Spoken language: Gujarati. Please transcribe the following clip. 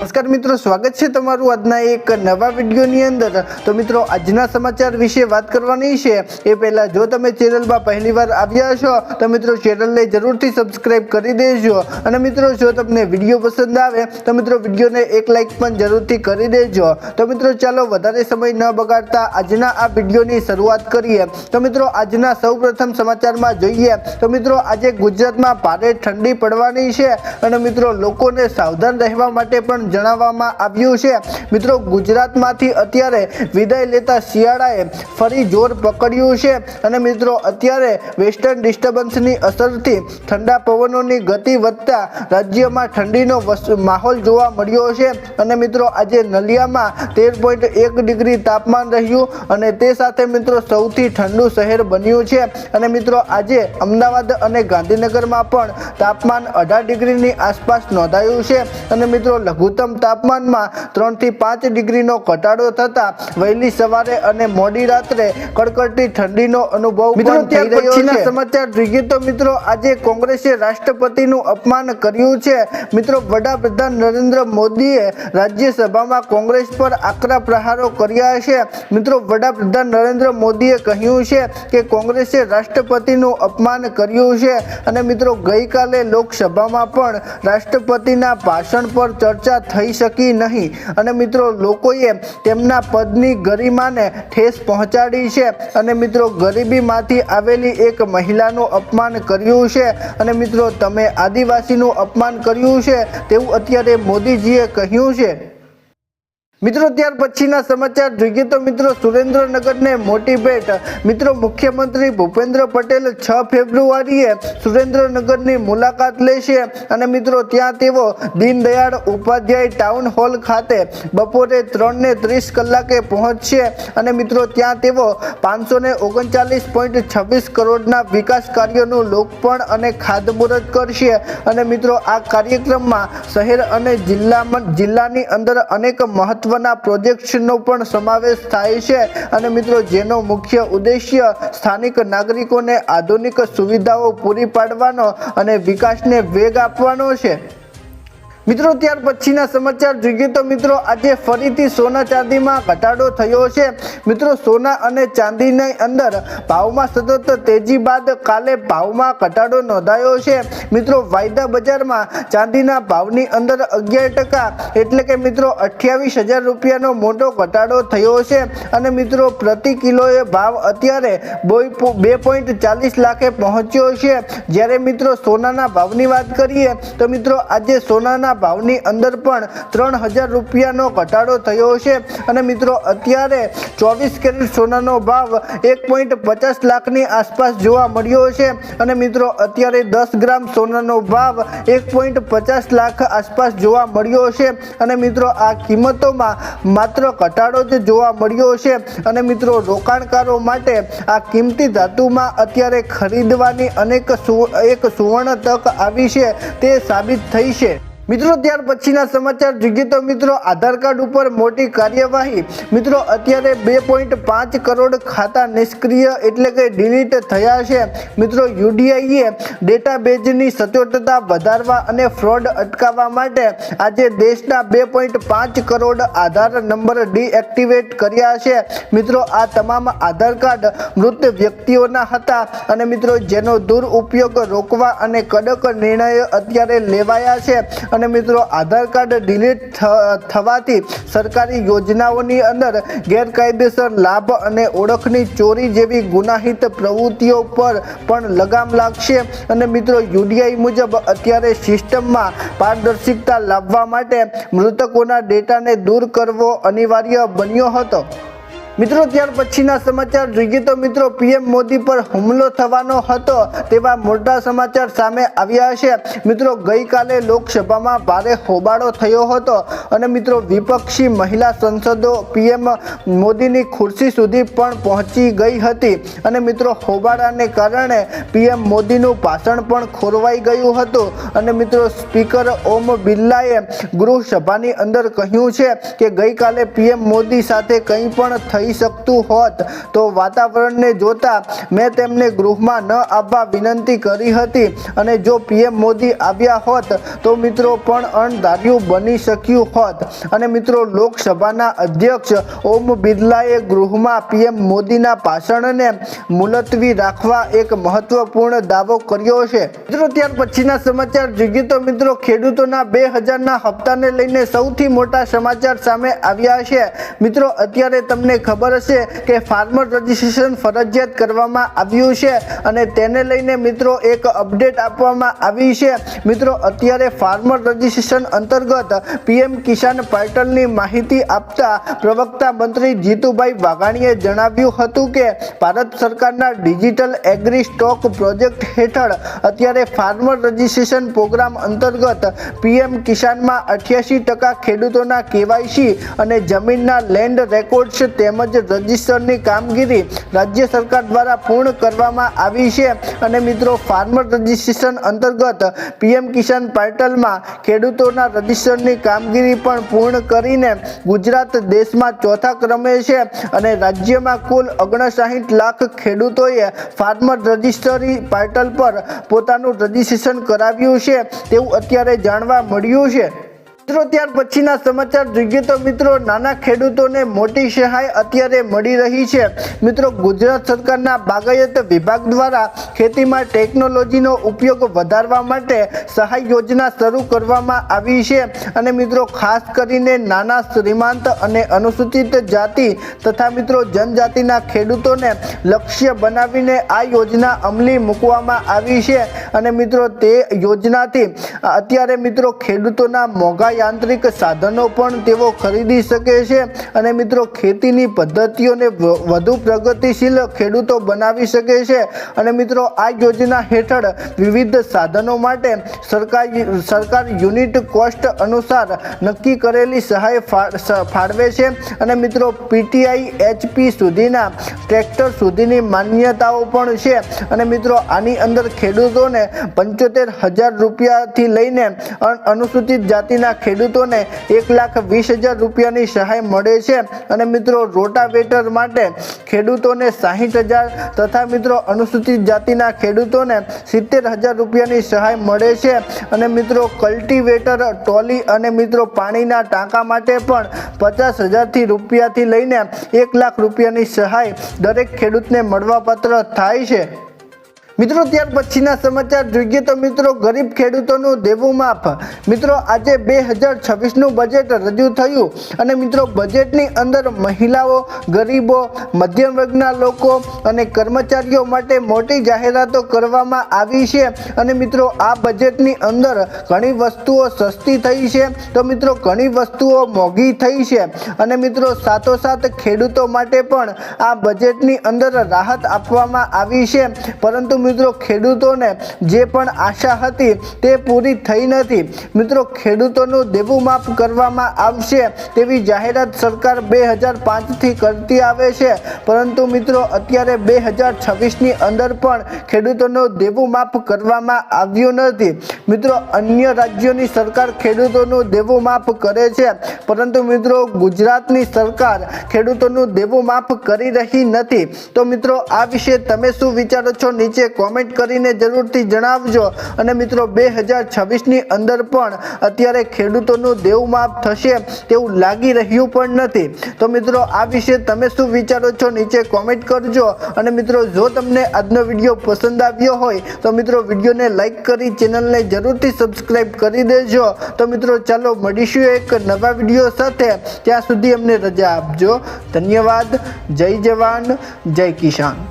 નમસ્કાર મિત્રો, સ્વાગત છે તમારું આજના એક નવા વિડીયોની અંદર। તો મિત્રો આજના સમાચાર વિશે વાત કરવાની છે એ પહેલા જો તમે ચેનલમાં પહેલીવાર આવ્યા છો તો મિત્રો ચેનલને જરૂરથી સબસ્ક્રાઇબ કરી દેજો અને મિત્રો જો તમને વિડીયો પસંદ આવે તો મિત્રો વિડીયોને એક લાઈક પણ જરૂરથી કરી દેજો। તો મિત્રો ચાલો વધારે સમય ન બગાડતા આજના આ વિડીયોની શરૂઆત કરીએ। તો મિત્રો આજના સૌપ્રથમ સમાચારમાં જોઈએ તો મિત્રો આજે ગુજરાતમાં ભારે ઠંડી પડવાની છે અને મિત્રો લોકોને સાવધાન રહેવા માટે પણ જણાવવામાં આવ્યું છે। મિત્રો ગુજરાતમાંથી અત્યારે વિદાય લેતા શિયાળાએ ફરી જોર પકડ્યું છે અને મિત્રો અત્યારે વેસ્ટર્ન ડિસ્ટર્બન્સની અસરથી ઠંડા પવનોની ગતિ વધતા રાજ્યમાં ઠંડીનો માહોલ જોવા મળ્યો છે અને મિત્રો આજે નલિયામાં 13.1 ડિગ્રી તાપમાન રહ્યું અને તે સાથે મિત્રો સૌથી ઠંડુ શહેર બન્યું છે અને મિત્રો આજે અમદાવાદ અને ગાંધીનગરમાં પણ તાપમાન 18 ડિગ્રીની આસપાસ નોંધાયું છે અને મિત્રો લઘુત્તમ તાપમાનમાં 3 થી 5 ડિગ્રીનો ઘટાડો થતા વહેલી સવારે અને મોડી રાત્રે કડકડતી ઠંડીનો અનુભવ મિત્રો થઈ રહ્યો છે। સમાચાર જોઈએ તો મિત્રો આજે કોંગ્રેસે રાષ્ટ્રપતિનું અપમાન કર્યું છે। મિત્રો વડાપ્રધાન નરેન્દ્ર મોદીએ રાજ્યસભામાં કોંગ્રેસ પર આકરા પ્રહારો કર્યા છે। મિત્રો વડાપ્રધાન નરેન્દ્ર મોદીએ કહ્યું છે કે કોંગ્રેસે રાષ્ટ્રપતિનું અપમાન કર્યું છે અને મિત્રો ગઈકાલે લોકસભામાં પણ રાષ્ટ્રપતિના ભાષણ પર ચર્ચા થઈ શકી નહીં અને મિત્રો લોકોએ તેમના પદની ગરિમાને ઠેસ પહોંચાડી છે અને મિત્રો ગરીબીમાંથી આવેલી એક મહિલાનું અપમાન કર્યું છે અને મિત્રો તમે આદિવાસીનું અપમાન કર્યું છે તેવું અત્યારે મોદીજીએ કહ્યું છે। મિત્રો ત્યાર પછીના સમાચાર જોઈએ તો મિત્રો સુરેન્દ્રનગરને મોટી ભેટ। મિત્રો મુખ્યમંત્રી ભૂપેન્દ્ર પટેલ 6 ફેબ્રુઆરીએ સુરેન્દ્રનગરની મુલાકાત લેશે અને મિત્રો ત્યાં તેઓ દીનદયાળ ઉપાધ્યાય ટાઉન હોલ ખાતે બપોરે 3:30 કલાકે પહોંચશે અને મિત્રો ત્યાં તેઓ 539.26 કરોડના વિકાસ કાર્યોનું લોકાર્પણ અને ખાતમુહૂર્ત કરશે અને મિત્રો આ કાર્યક્રમમાં શહેર અને જિલ્લાની અંદર અનેક મહત્વના પ્રોજેક્ટ્સનો પણ સમાવેશ થાય છે અને મિત્રો જેનો મુખ્ય ઉદ્દેશ્ય સ્થાનિક નાગરિકોને આધુનિક સુવિધાઓ પૂરી પાડવાનો અને વિકાસને વેગ આપવાનો છે। મિત્રો ત્યાર પછીના સમાચાર જોઈએ તો મિત્રો આજે ફરીથી સોના ચાંદીમાં ઘટાડો થયો છે। મિત્રો સોના અને ચાંદીની અંદર ભાવમાં સતત તેજી બાદ કાલે ભાવમાં ઘટાડો નોંધાયો છે। મિત્રો વાયદા બજારમાં ચાંદીના ભાવની અંદર 11% એટલે કે મિત્રો 28,000 રૂપિયાનો મોટો ઘટાડો થયો છે અને મિત્રો પ્રતિ કિલોએ ભાવ અત્યારે 2.40 લાખે પહોંચ્યો છે। જ્યારે મિત્રો સોનાના ભાવની વાત કરીએ તો મિત્રો આજે સોનાના ભાવની અંદર પણ 3,000 રૂપિયાનો ઘટાડો થયો છે અને મિત્રો અત્યારે 24 કેરેટ સોનાનો ભાવ 1.50 લાખની આસપાસ જોવા મળ્યો છે અને મિત્રો અત્યારે 10 ગ્રામ સોનાનો ભાવ 1.50 લાખ આસપાસ જોવા મળ્યો છે અને મિત્રો આ કિંમતોમાં માત્ર ઘટાડો જ જોવા મળ્યો છે અને મિત્રો રોકાણકારો માટે આ કિંમતી ધાતુમાં અત્યારે ખરીદવાની એક સુવર્ણ તક આવી છે તે સાબિત થઈ છે। મિત્રો ત્યાર પછીના સમાચાર જોઈએ તો મિત્રો આધાર કાર્ડ ઉપર મોટી કાર્યવાહી। મિત્રો અત્યારે 2.5 કરોડ ખાતા નિષ્ક્રિય એટલે કે ડિલીટ થયા છે। મિત્રો યુડીઆઈએ ડેટાબેઝની સચોટતા વધારવા અને ફ્રોડ અટકાવવા માટે આજે દેશના 2.5 કરોડ આધાર નંબર ડીએક્ટિવેટ કર્યા છે। મિત્રો આ તમામ આધાર કાર્ડ મૃત વ્યક્તિઓના હતા અને મિત્રો જેનો દુરુપયોગ રોકવા અને કડક નિર્ણયો અત્યારે લેવાયા છે અને મિત્રો આધાર કાર્ડ ડિલીટ થવાથી સરકારી યોજનાઓની અંદર ગેરકાયદેસર લાભ અને ઓળખની ચોરી જેવી ગુનાહિત પ્રવૃત્તિઓ પર પણ લગામ લાગશે અને મિત્રો યુડીઆઈ મુજબ અત્યારે સિસ્ટમમાં પારદર્શિકતા લાવવા માટે મૃતકોના ડેટાને દૂર કરવો અનિવાર્ય બન્યો હતો। મિત્રો ત્યાર પછીના સમાચાર જોઈએ તો મિત્રો પીએમ મોદી પર હુમલો થવાનો હતો તેવા મોટા સમાચાર સામે આવ્યા છે। મિત્રો ગઈકાલે લોકસભામાં ભારે હોબાળો થયો હતો અને મિત્રો વિપક્ષી મહિલા સંસદો પીએમ મોદીની ખુરશી સુધી પણ પહોંચી ગઈ હતી અને મિત્રો હોબાળાને કારણે પીએમ મોદીનું ભાષણ પણ ખોરવાઈ ગયું હતું અને મિત્રો સ્પીકર ઓમ બિરલાએ ગૃહસભાની અંદર કહ્યું છે કે ગઈકાલે પીએમ મોદી સાથે કંઈ પણ થઈ થઈ શકતું હોત તો વાતાવરણને જોતા મેં તેમને ગૃહમાં ન આવવા વિનંતી કરી હતી અને જો પીએમ મોદી આવ્યા હોત તો મિત્રો પણ અણધાર્યું બની શક્યું હોત. અને મિત્રો લોકસભાના અધ્યક્ષ ઓમ બિરલાએ ગૃહમાં પીએમ મોદીના ભાષણને મુલતવી રાખવા એક મહત્વપૂર્ણ દાવો કર્યો છે. મિત્રો ત્યાર પછીના સમાચાર જોઈએ તો મિત્રો ખેડૂતોના 2000ના હપ્તાને લઈને સૌથી મોટા સમાચાર સામે આવ્યા છે. મિત્રો અત્યારે તમને ખબર હશે કે ફાર્મર રજિસ્ટ્રેશન ફરજિયાત કરવામાં આવ્યું છે અને તેને લઈને મિત્રો એક અપડેટ આપવામાં આવી છે. મિત્રો અત્યારે ફાર્મર રજિસ્ટ્રેશન અંતર્ગત પીએમ કિસાન પોર્ટલની માહિતી આપતા પ્રવક્તા મંત્રી જીતુભાઈ વાઘાણીએ જણાવ્યું હતું કે ભારત સરકારના ડિજિટલ એગ્રી સ્ટોક પ્રોજેક્ટ હેઠળ અત્યારે ફાર્મર રજિસ્ટ્રેશન પ્રોગ્રામ અંતર્ગત પીએમ કિસાનમાં 88% ખેડૂતોના કેવાયસી અને જમીનના લેન્ડ રેકોર્ડ્સ તેમજ રજિસ્ટરની કામગીરી રાજ્ય સરકાર દ્વારા પૂર્ણ કરવામાં આવી છે. અને મિત્રો ફાર્મર રજિસ્ટ્રેશન અંતર્ગત પીએમ કિસાન પોર્ટલમાં ખેડૂતોના રજિસ્ટરની કામગીરી પણ પૂર્ણ કરીને ગુજરાત દેશમાં ચોથા ક્રમે છે અને રાજ્યમાં કુલ 59 લાખ ખેડૂતોએ ફાર્મર રજિસ્ટ્રી પોર્ટલ પર પોતાનું રજિસ્ટ્રેશન કરાવ્યું છે તેવું અત્યારે જાણવા મળ્યું છે. મિત્રો ત્યાર પછીના સમાચાર જોઈએ તો મિત્રો નાના ખેડૂતોને મોટી સહાય અત્યારે મળી રહી છે. મિત્રો ગુજરાત સરકારના બાગાયત વિભાગ દ્વારા ખેતીમાં ટેકનોલોજીનો ઉપયોગ વધારવા માટે સહાય યોજના શરૂ કરવામાં આવી છે અને મિત્રો ખાસ કરીને નાના શ્રીમાંત અને અનુસૂચિત જાતિ તથા મિત્રો જનજાતિના ખેડૂતોને લક્ષ્ય બનાવીને આ યોજના અમલી મૂકવામાં આવી છે. અને મિત્રો તે યોજનાથી અત્યારે મિત્રો ખેડૂતોના મોંઘા યાંત્રિક સાધનો પણ તેઓ ખરીદી શકે છે અને મિત્રો ખેતીની પદ્ધતિઓને વધુ પ્રગતિશીલ ખેડૂતો બનાવી શકે છે. અને મિત્રો આ યોજના હેઠળ વિવિધ સાધનો માટે સરકાર યુનિટ કોસ્ટ અનુસાર નક્કી કરેલી સહાય ફાળવે છે અને મિત્રો પીટીઆઈ એચપી સુધીના ટ્રેક્ટર સુધીની માન્યતાઓ પણ છે. અને મિત્રો આની અંદર ખેડૂતોને 75,000 રૂપિયાથી લઈને અનુસૂચિત જાતિના ખેડૂતોને 1,20,000 રૂપિયાની સહાય મળે છે. અને મિત્રો રોટાવેટર માટે ખેડૂતોને 60,000 તથા મિત્રો અનુસૂચિત જાતિના ખેડૂતોને 70,000 રૂપિયાની સહાય મળે છે. અને મિત્રો કલ્ટિવેટર ટોલી અને મિત્રો પાણીના ટાંકા માટે પણ 50,000 રૂપિયાથી લઈને 1,00,000 રૂપિયાની સહાય દરેક ખેડૂતને મળવાપાત્ર થાય છે. મિત્રો ત્યાર પછીના સમાચાર જોઈએ તો મિત્રો ગરીબ ખેડૂતોનું દેવું માફ. મિત્રો આજે 2026નું બજેટ રજૂ થયું અને મિત્રો બજેટની અંદર મહિલાઓ, ગરીબો, મધ્યમ વર્ગના લોકો અને કર્મચારીઓ માટે મોટી જાહેરાતો કરવામાં આવી છે. અને મિત્રો આ બજેટની અંદર ઘણી વસ્તુઓ સસ્તી થઈ છે તો મિત્રો ઘણી વસ્તુઓ મોંઘી થઈ છે. અને મિત્રો સાથોસાથ ખેડૂતો માટે પણ આ બજેટની અંદર રાહત આપવામાં આવી છે. પરંતુ મિત્રો ખેડૂતોને જે પણ આશા હતી તે પૂરી થઈ નથી. મિત્રો ખેડૂતોનું દેવું માફ કરવામાં આવશે તેવી જાહેરાત સરકાર 2005થી કરતી આવે છે પરંતુ મિત્રો અત્યારે 2026ની અંદર પણ ખેડૂતોનું દેવું માફ કરવામાં આવ્યું નથી. મિત્રો અન્ય રાજ્યોની સરકાર ખેડૂતોનું દેવું માફ કરે છે પરંતુ મિત્રો ગુજરાતની સરકાર ખેડૂતોનું દેવું માફ કરી રહી નથી. તો મિત્રો આ વિશે તમે શું વિચારો છો નીચે કોમેન્ટ કરીને જરૂરથી જણાવજો. અને મિત્રો 2026ની અંદર પણ અત્યારે ખેડૂતોનું દેવું માફ થશે તેવું લાગી રહ્યું પણ નથી. તો મિત્રો આ વિશે તમે શું વિચારો છો નીચે કોમેન્ટ કરજો. અને મિત્રો જો તમને આજનો વિડીયો પસંદ આવ્યો હોય તો મિત્રો વિડીયોને લાઈક કરી ચેનલને જરૂરથી સબસ્ક્રાઈબ કરી દેજો. તો મિત્રો ચાલો મળીશું એક નવા વિડીયો સાથે. ત્યાં સુધી અમને રજા આપજો. ધન્યવાદ. જય જવાન, જય કિસાન.